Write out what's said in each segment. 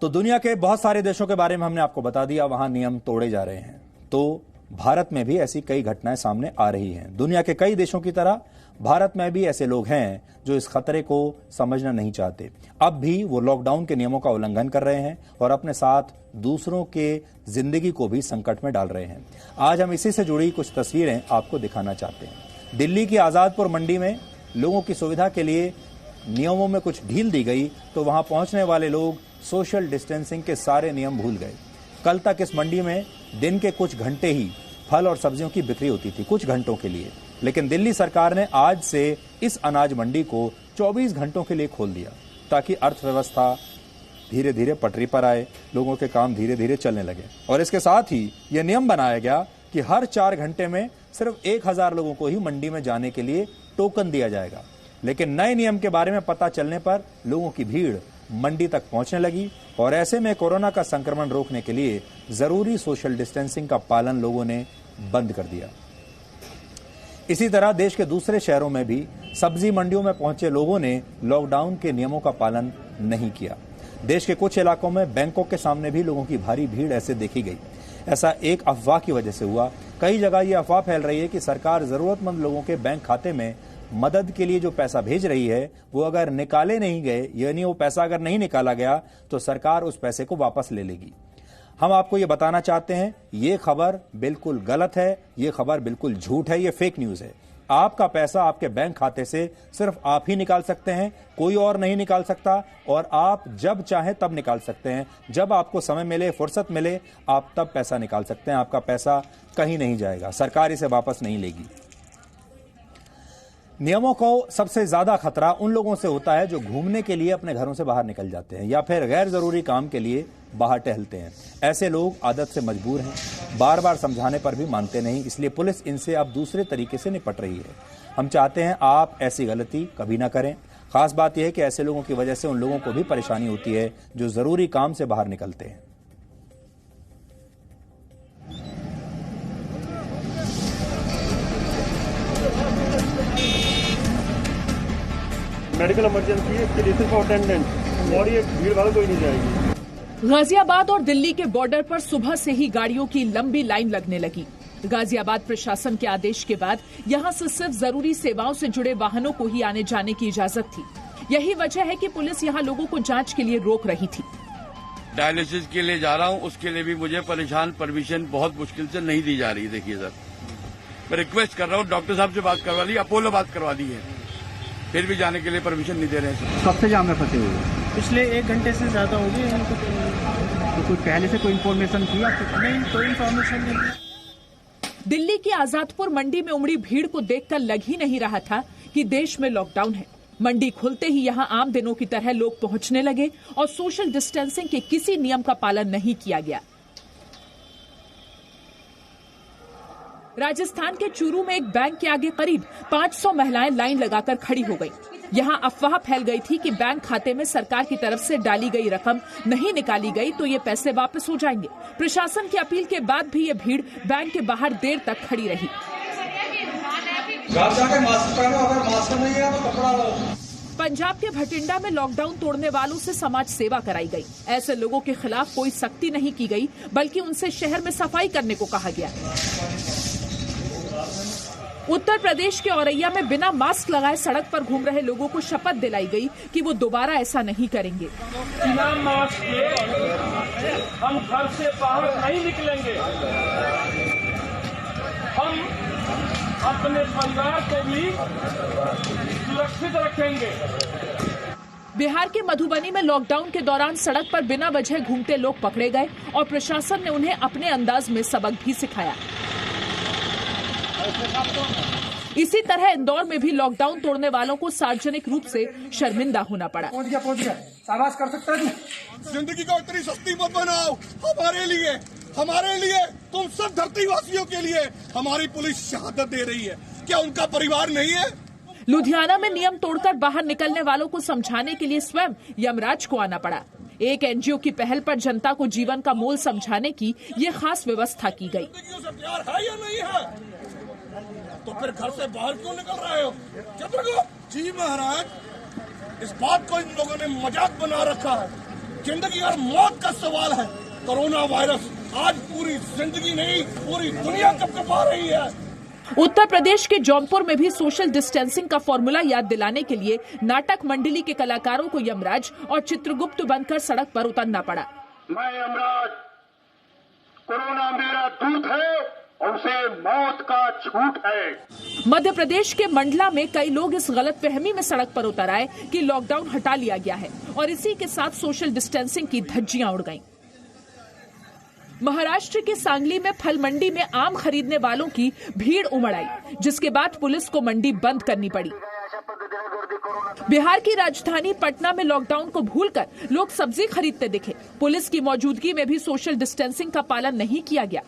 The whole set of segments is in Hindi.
तो दुनिया के बहुत सारे देशों के बारे में हमने आपको बता दिया, वहां नियम तोड़े जा रहे हैं। तो भारत में भी ऐसी कई घटनाएं सामने आ रही हैं। दुनिया के कई देशों की तरह भारत में भी ऐसे लोग हैं जो इस खतरे को समझना नहीं चाहते। अब भी वो लॉकडाउन के नियमों का उल्लंघन कर रहे हैं और अपने साथ दूसरों के जिंदगी को भी संकट में डाल रहे हैं। आज हम इसी से जुड़ी कुछ तस्वीरें आपको दिखाना चाहते हैं। दिल्ली की आजादपुर मंडी में लोगों की सुविधा के लिए नियमों में कुछ ढील दी गई तो वहां पहुंचने वाले लोग सोशल डिस्टेंसिंग के सारे नियम भूल गए। कल तक इस मंडी में दिन के कुछ घंटे ही फल और सब्जियों की बिक्री होती थी, कुछ घंटों के लिए। लेकिन दिल्ली सरकार ने आज से इस अनाज मंडी को 24 घंटों के लिए खोल दिया ताकि अर्थव्यवस्था धीरे धीरे पटरी पर आए, लोगों के काम धीरे धीरे चलने लगे। और इसके साथ ही यह नियम बनाया गया कि हर 4 घंटे में सिर्फ 1000 लोगों को ही मंडी में जाने के लिए टोकन दिया जाएगा। लेकिन नए नियम के बारे में पता चलने पर लोगों की भीड़ मंडी तक पहुंचने लगी और ऐसे में कोरोना का संक्रमण रोकने के लिए जरूरी सोशल डिस्टेंसिंग का पालन लोगों ने बंद कर दिया। इसी तरह देश के दूसरे शहरों में भी सब्जी मंडियों में पहुंचे लोगों ने लॉकडाउन के नियमों का पालन नहीं किया। देश के कुछ इलाकों में बैंकों के सामने भी लोगों की भारी भीड़ ऐसे देखी गई। ऐसा एक अफवाह की वजह से हुआ। कई जगह यह अफवाह फैल रही है कि सरकार जरूरतमंद लोगों के बैंक खाते में मदद के लिए जो पैसा भेज रही है वो अगर निकाले नहीं गए, यानी वो पैसा अगर नहीं निकाला गया तो सरकार उस पैसे को वापस ले लेगी। हम आपको ये बताना चाहते हैं, ये खबर बिल्कुल गलत है, ये खबर बिल्कुल झूठ है, ये फेक न्यूज है। आपका पैसा आपके बैंक खाते से सिर्फ आप ही निकाल सकते हैं, कोई और नहीं निकाल सकता। और आप जब चाहें तब निकाल सकते हैं, जब आपको समय मिले, फुर्सत मिले, आप तब पैसा निकाल सकते हैं। आपका पैसा कहीं नहीं जाएगा, सरकार इसे वापस नहीं लेगी। नियमों को सबसे ज्यादा खतरा उन लोगों से होता है जो घूमने के लिए अपने घरों से बाहर निकल जाते हैं या फिर गैर जरूरी काम के लिए बाहर टहलते हैं। ऐसे लोग आदत से मजबूर हैं, बार बार समझाने पर भी मानते नहीं, इसलिए पुलिस इनसे अब दूसरे तरीके से निपट रही है। हम चाहते हैं आप ऐसी गलती कभी ना करें। खास बात यह है कि ऐसे लोगों की वजह से उन लोगों को भी परेशानी होती है जो जरूरी काम से बाहर निकलते हैं। मेडिकल इमरजेंसी है, इसके लिए सिर्फ अटेंडेंट और ये भीड़ भाड़ कोई नहीं जाएगी। गाजियाबाद और दिल्ली के बॉर्डर पर सुबह से ही गाड़ियों की लंबी लाइन लगने लगी। गाजियाबाद प्रशासन के आदेश के बाद यहां से सिर्फ जरूरी सेवाओं से जुड़े वाहनों को ही आने जाने की इजाजत थी। यही वजह है कि पुलिस यहां लोगों को जांच के लिए रोक रही थी। डायलिसिस के लिए जा रहा हूं, उसके लिए भी मुझे परमिशन बहुत मुश्किल से नहीं दी जा रही। देखिए सर, मैं रिक्वेस्ट कर रहा हूं, डॉक्टर साहब से बात करवा ली, अपोलो बात करवा दी है, फिर भी जाने के लिए परमिशन नहीं दे रहे हैं। कब से जाम में फंसे हुए हैं? पिछले 1 घंटे से ज्यादा हो गए। तो कोई पहले से कोई इन्फॉर्मेशन थी आपको? नहीं, कोई इन्फॉर्मेशन नहीं। दिल्ली की आजादपुर मंडी में उमड़ी भीड़ को देखकर लग ही नहीं रहा था कि देश में लॉकडाउन है। मंडी खुलते ही यहां आम दिनों की तरह लोग पहुंचने लगे और सोशल डिस्टेंसिंग के किसी नियम का पालन नहीं किया गया। राजस्थान के चूरू में एक बैंक के आगे करीब 500 महिलाएं लाइन लगाकर खड़ी हो गई। यहां अफवाह फैल गई थी कि बैंक खाते में सरकार की तरफ से डाली गई रकम नहीं निकाली गई तो ये पैसे वापस हो जाएंगे। प्रशासन की अपील के बाद भी ये भीड़ बैंक के बाहर देर तक खड़ी रही। पंजाब के भटिंडा में लॉकडाउन तोड़ने वालों से समाज सेवा कराई गई। ऐसे लोगों के खिलाफ कोई सख्ती नहीं की गई, बल्कि उनसे शहर में सफाई करने को कहा गया। उत्तर प्रदेश के औरैया में बिना मास्क लगाए सड़क पर घूम रहे लोगों को शपथ दिलाई गई कि वो दोबारा ऐसा नहीं करेंगे। बिना मास्क के हम घर से बाहर नहीं निकलेंगे। हम अपने परिवार को भी सुरक्षित रखेंगे। बिहार के मधुबनी में लॉकडाउन के दौरान सड़क पर बिना वजह घूमते लोग पकड़े गए और प्रशासन ने उन्हें अपने अंदाज में सबक भी सिखाया। इसी तरह इंदौर में भी लॉकडाउन तोड़ने वालों को सार्वजनिक रूप से शर्मिंदा होना पड़ा। पहुंच गया, शाबाश कर सकता है तू। जिंदगी को इतनी सस्ती मत बनाओ। हमारे लिए, तुम सब धरती वासियों के लिए हमारी पुलिस शहादत दे रही है। क्या उनका परिवार नहीं है? लुधियाना में नियम तोड़कर बाहर निकलने वालों को समझाने के लिए स्वयं यमराज को आना पड़ा। एक एनजीओ की पहल पर जनता को जीवन का मोल समझाने की ये खास व्यवस्था की गई। प्यार है या नहीं है? तो फिर घर से बाहर क्यों निकल रहे हो? चंद्रगुप्त जी महाराज, इस बात को इन लोगों ने मजाक बना रखा है। जिंदगी और मौत का सवाल है। कोरोना वायरस आज पूरी जिंदगी नहीं, पूरी दुनिया कपकपा रही है। उत्तर प्रदेश के जौनपुर में भी सोशल डिस्टेंसिंग का फॉर्मूला याद दिलाने के लिए नाटक मंडली के कलाकारों को यमराज और चित्रगुप्त बनकर सड़क पर उतरना पड़ा। मैं यमराज, कोरोना मेरा दूत है और उसे मौत का छूट है। मध्य प्रदेश के मंडला में कई लोग इस गलतफहमी में सड़क पर उतर आए कि लॉकडाउन हटा लिया गया है और इसी के साथ सोशल डिस्टेंसिंग की धज्जियां उड़ गईं। महाराष्ट्र के सांगली में फल मंडी में आम खरीदने वालों की भीड़ उमड़ आई, जिसके बाद पुलिस को मंडी बंद करनी पड़ी। बिहार की राजधानी पटना में लॉकडाउन को भूलकर लोग सब्जी खरीदते दिखे। पुलिस की मौजूदगी में भी सोशल डिस्टेंसिंग का पालन नहीं किया गया।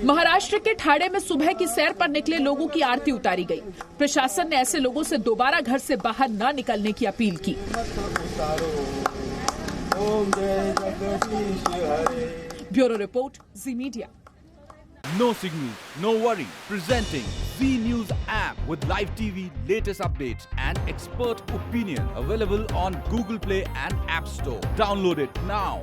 महाराष्ट्र के ठाणे में सुबह की सैर पर निकले लोगों की आरती उतारी गई। प्रशासन ने ऐसे लोगों से दोबारा घर से बाहर न निकलने की अपील की। Bureau report, ji media. No signal, no worry. Presenting Z News app with live TV, latest updates and expert opinion. Available on Google Play and App Store. Download it now.